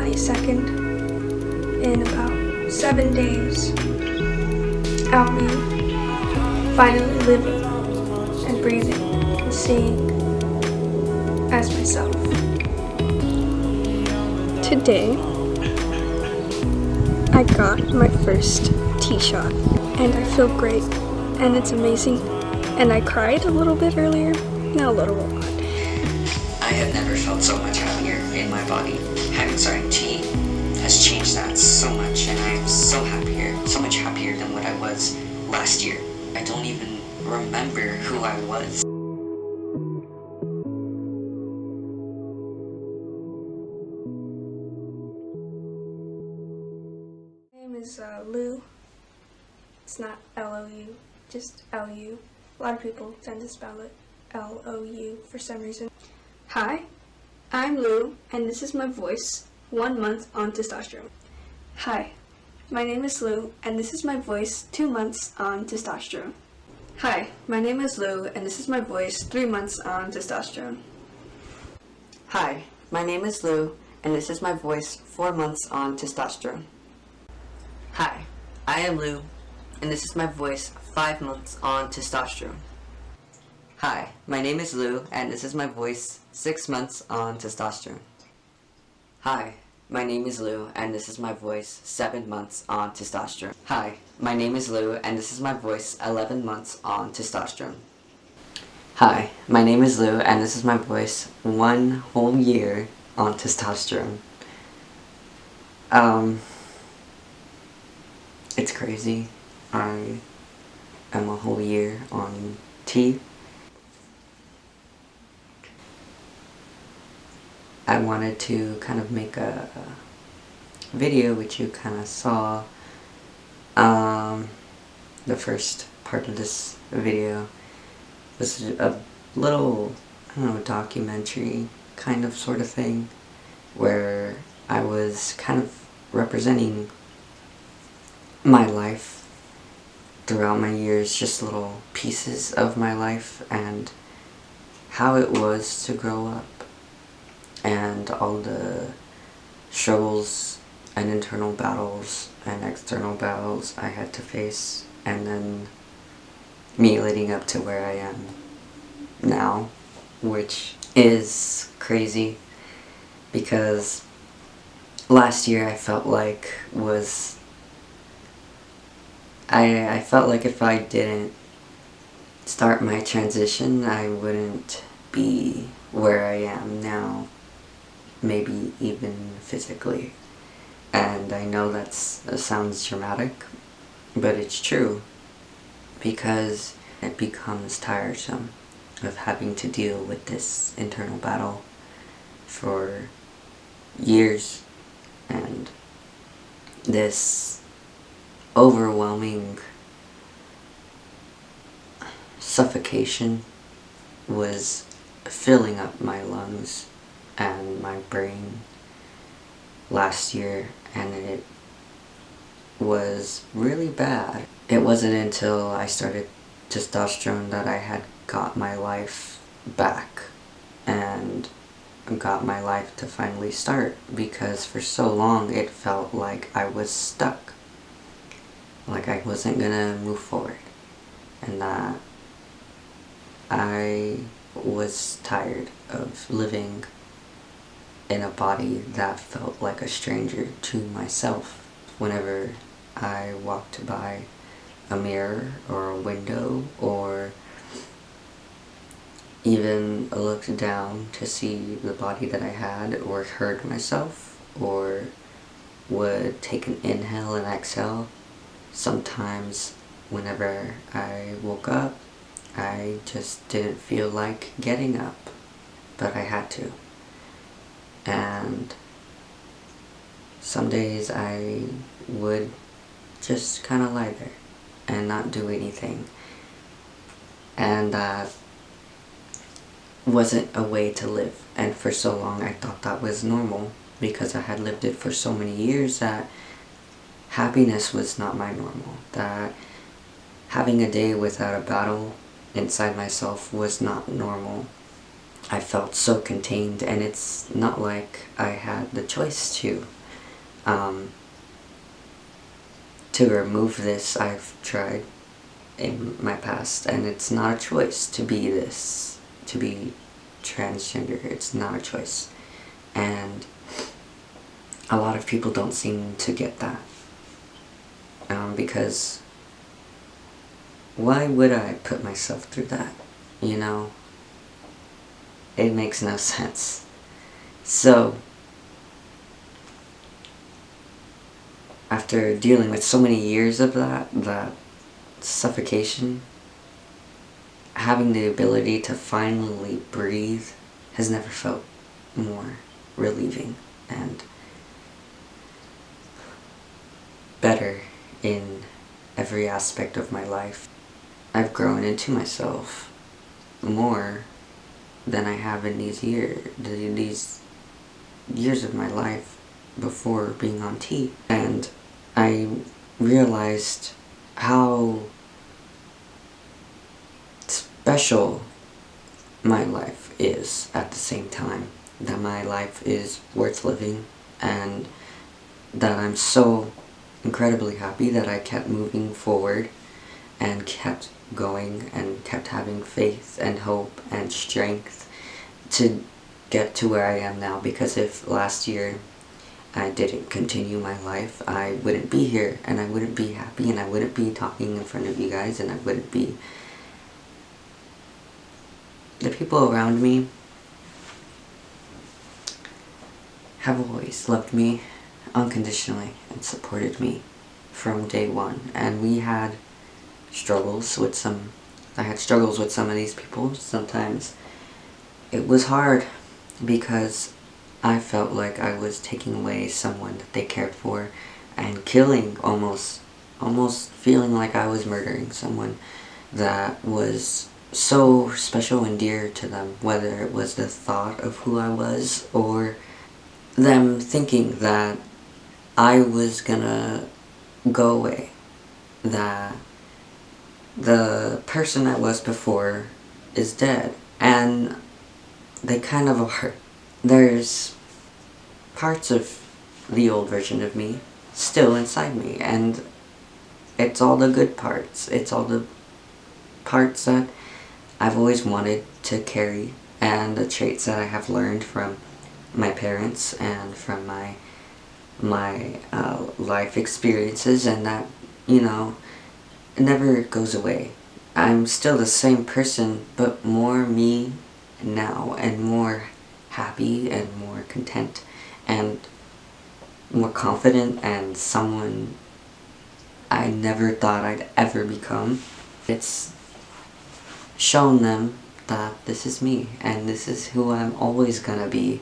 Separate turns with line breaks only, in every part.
22nd. In about 7 days, I'll be finally living and breathing and seeing as myself. Today, I got my first T-shot, and I feel great, and it's amazing, and I cried a little bit earlier, not a little lot.
I have never felt so much happier in my body. Having started T has changed that so much, and I'm so much happier than what I was last year. I don't even remember who I was.
My name is Lou. It's not L-O-U, just L-U. A lot of people tend to spell it L-O-U for some reason. Hi, I'm Lou, and this is my voice 1 month on testosterone. Hi, my name is Lou, and this is my voice 2 months on testosterone. Hi, my name is Lou, and this is my voice 3 months on testosterone.
Hi, my name is Lou, and this is my voice 4 months on testosterone. Hi, I am Lou, and this is my voice 5 months on testosterone. Hi, my name is Lou, and this is my voice 6 months on testosterone. Hi, my name is Lou, and this is my voice 7 months on testosterone. Hi, my name is Lou, and this is my voice 11 months on testosterone. Hi, my name is Lou, and this is my voice 1 whole year on testosterone. It's crazy. I am a whole year on T. I wanted to kind of make a video which you kind of saw. The first part of this video was a little, I don't know, documentary kind of sort of thing where I was kind of representing my life throughout my years, just little pieces of my life and how it was to grow up and all the struggles and internal battles and external battles I had to face, and then me leading up to where I am now, which is crazy because last year I felt like I felt like if I didn't start my transition, I wouldn't be where I am now, maybe even physically. And I know that sounds dramatic, but it's true, because it becomes tiresome of having to deal with this internal battle for years, and this overwhelming suffocation was filling up my lungs and my brain last year, and it was really bad. It wasn't until I started testosterone that I had got my life back and got my life to finally start, because for so long it felt like I was stuck, like I wasn't gonna move forward, and that I was tired of living in a body that felt like a stranger to myself. Whenever I walked by a mirror or a window, or even looked down to see the body that I had, or heard myself, or would take an inhale and exhale, sometimes whenever I woke up, I just didn't feel like getting up, but I had to. And some days I would just kind of lie there and not do anything. And that wasn't a way to live. And for so long I thought that was normal, because I had lived it for so many years, that happiness was not my normal. That having a day without a battle inside myself was not normal. I felt so contained, and it's not like I had the choice to. To remove this, I've tried in my past, and it's not a choice to be this, to be transgender. It's not a choice. And a lot of people don't seem to get that. Because why would I put myself through that? You know? It makes no sense. So, after dealing with so many years of that suffocation, having the ability to finally breathe has never felt more relieving and better in every aspect of my life. I've grown into myself more than I have in these years of my life before being on T. And I realized how special my life is at the same time. That my life is worth living, and that I'm so incredibly happy that I kept moving forward and kept going and kept having faith and hope and strength to get to where I am now. Because if last year I didn't continue my life, I wouldn't be here, and I wouldn't be happy, and I wouldn't be talking in front of you guys, and I wouldn't be... The people around me have always loved me unconditionally and supported me from day one. And we had struggles with some... I had struggles with some of these people. Sometimes it was hard because I felt like I was taking away someone that they cared for and killing, almost feeling like I was murdering someone that was so special and dear to them, whether it was the thought of who I was or them thinking that I was gonna go away, that the person I was before is dead. And they kind of are. There's parts of the old version of me still inside me, and it's all the good parts. It's all the parts that I've always wanted to carry, and the traits that I have learned from my parents and from my life experiences, and that, you know, it never goes away. I'm still the same person, but more me now, and more happy and more content and more confident, and someone I never thought I'd ever become. It's shown them that this is me, and this is who I'm always gonna be.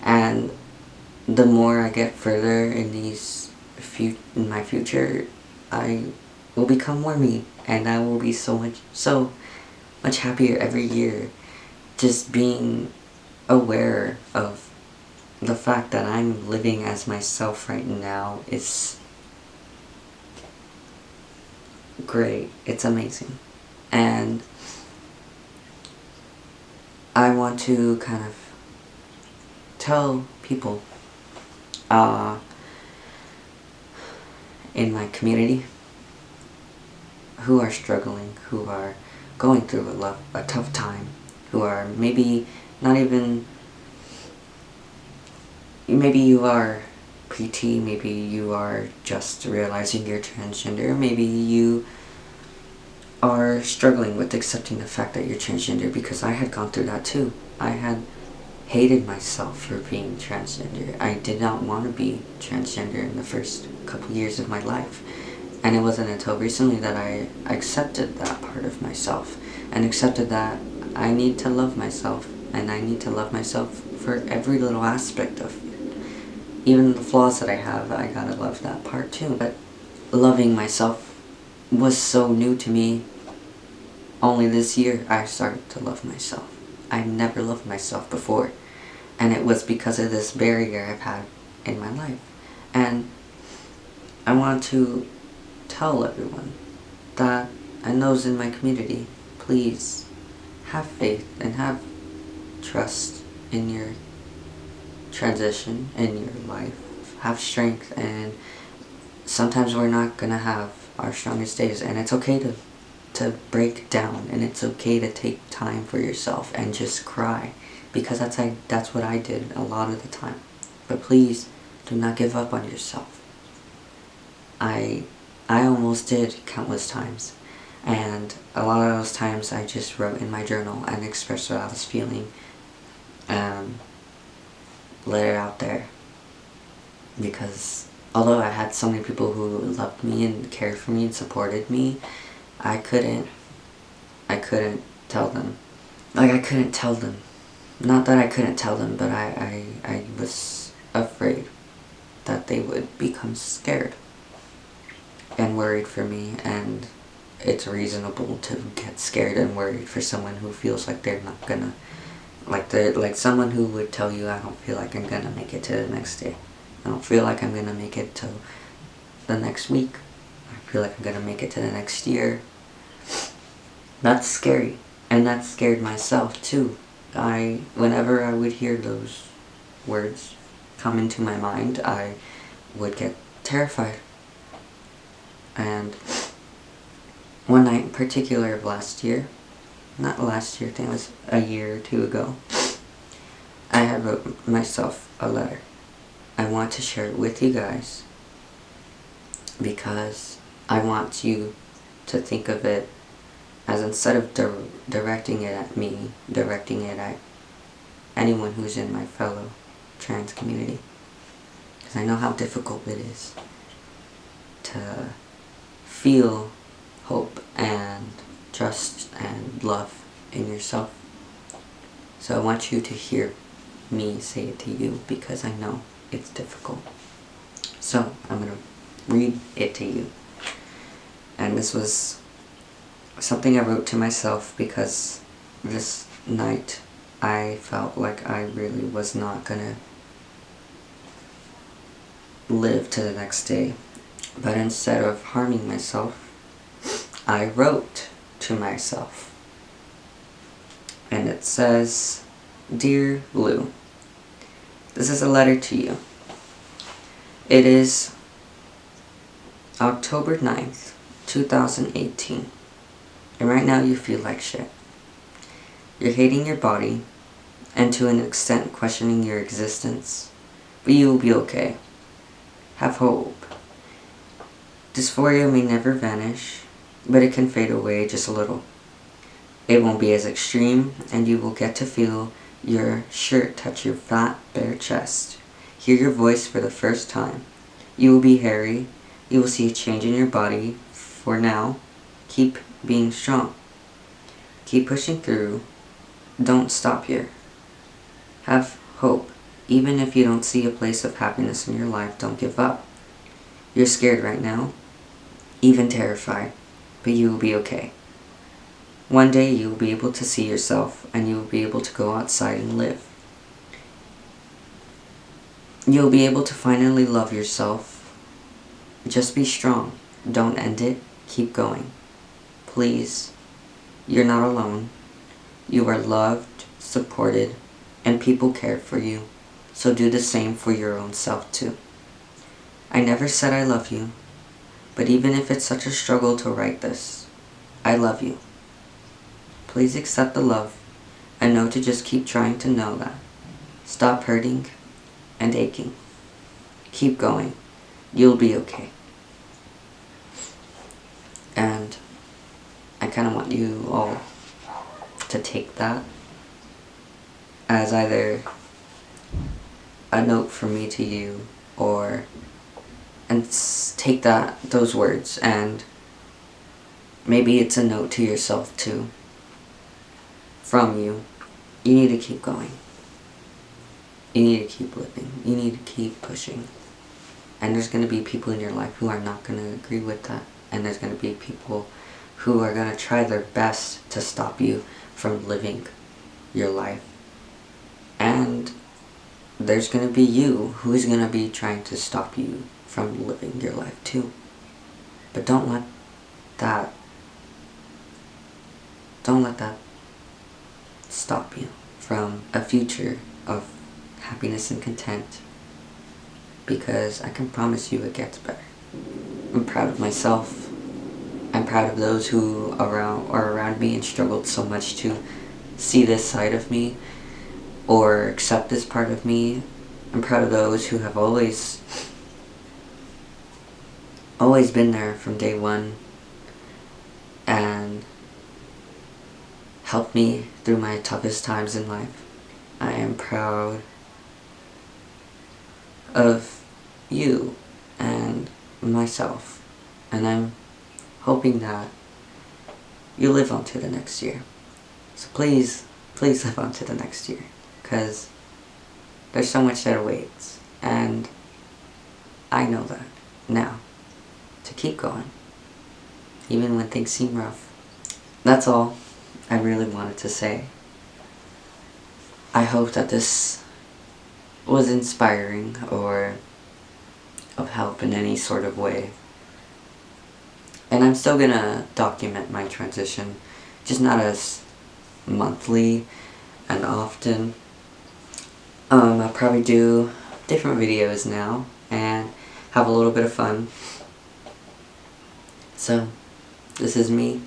And the more I get further in in my future, I will become more me, and I will be so much happier every year. Just being aware of the fact that I'm living as myself right now is great. It's amazing. And I want to kind of tell people in my community who are struggling, who are going through a tough time, who are maybe not even... Maybe you are PT, maybe you are just realizing you're transgender, maybe you are struggling with accepting the fact that you're transgender, because I had gone through that too. I had hated myself for being transgender. I did not want to be transgender in the first couple years of my life. And it wasn't until recently that I accepted that part of myself, and accepted that I need to love myself, and I need to love myself for every little aspect of it. Even the flaws that I have, I gotta love that part too. But loving myself was so new to me. Only this year I started to love myself. I never loved myself before, and it was because of this barrier I've had in my life. And I want to tell everyone that, and those in my community, please have faith and have trust in your transition, in your life. have strength, and sometimes we're not gonna have our strongest days, and it's okay to break down, and it's okay to take time for yourself and just cry, because that's what I did a lot of the time. But please do not give up on yourself. I almost did countless times, and a lot of those times I just wrote in my journal and expressed what I was feeling, let it out there, because although I had so many people who loved me and cared for me and supported me, I couldn't tell them. Like, I couldn't tell them. Not that I couldn't tell them, but I was afraid that they would become scared and worried for me, and it's reasonable to get scared and worried for someone who feels like they're not gonna, like someone who would tell you, I don't feel like I'm gonna make it to the next day. I don't feel like I'm gonna make it to the next week. I feel like I'm gonna make it to the next year. That's scary, and that scared myself too. Whenever I would hear those words come into my mind, I would get terrified. And one night in particular of last year, not last year, I think it was a year or two ago, I had wrote myself a letter. I want to share it with you guys because I want you to think of it as, instead of directing it at me, directing it at anyone who's in my fellow trans community. Because I know how difficult it is to feel hope and trust and love in yourself. So I want you to hear me say it to you, because I know it's difficult. So I'm going to read it to you. And this was something I wrote to myself because this night I felt like I really was not gonna live to the next day. But instead of harming myself, I wrote to myself. And it says, "Dear Lou, this is a letter to you. It is October 9th, 2018. And right now you feel like shit. You're hating your body, and to an extent questioning your existence. But you will be okay. Have hope. Dysphoria may never vanish, but it can fade away just a little. It won't be as extreme, and you will get to feel your shirt touch your fat, bare chest. Hear your voice for the first time. You will be hairy. You will see a change in your body. For now, keep being strong. Keep pushing through. Don't stop here. Have hope. Even if you don't see a place of happiness in your life, don't give up. You're scared right now, even terrified, but you will be okay. One day you will be able to see yourself, and you will be able to go outside and live. You'll be able to finally love yourself. Just be strong. Don't end it. Keep going. Please, you're not alone. You are loved, supported, and people care for you. So do the same for your own self too. I never said I love you, but even if it's such a struggle to write this, I love you. Please accept the love and know to just keep trying to know that. Stop hurting and aching. Keep going. You'll be okay." And I kind of want you all to take that as either a note from me to you, or take those words, and maybe it's a note to yourself too. From you. You need to keep going. You need to keep living. You need to keep pushing. And there's going to be people in your life who are not going to agree with that. And there's going to be people who are going to try their best to stop you from living your life. And there's going to be you who's going to be trying to stop you from living your life too. But don't let that stop you from a future of happiness and content because I can promise you it gets better. I'm proud of myself. I'm proud of those who are around me and struggled so much to see this side of me or accept this part of me. I'm proud of those who have always been there from day one and helped me through my toughest times in life. I am proud of you and myself, and I'm hoping that you live on to the next year. So please live on to the next year, because there's so much that awaits, and I know that now, to keep going, even when things seem rough. That's all I really wanted to say. I hope that this was inspiring or of help in any sort of way. And I'm still gonna document my transition, just not as monthly and often. I'll probably do different videos now and have a little bit of fun. So, this is me,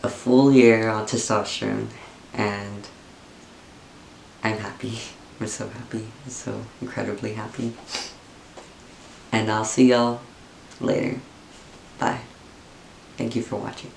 a full year on testosterone, and I'm happy. I'm so happy. I'm so incredibly happy. And I'll see y'all later. Bye. Thank you for watching.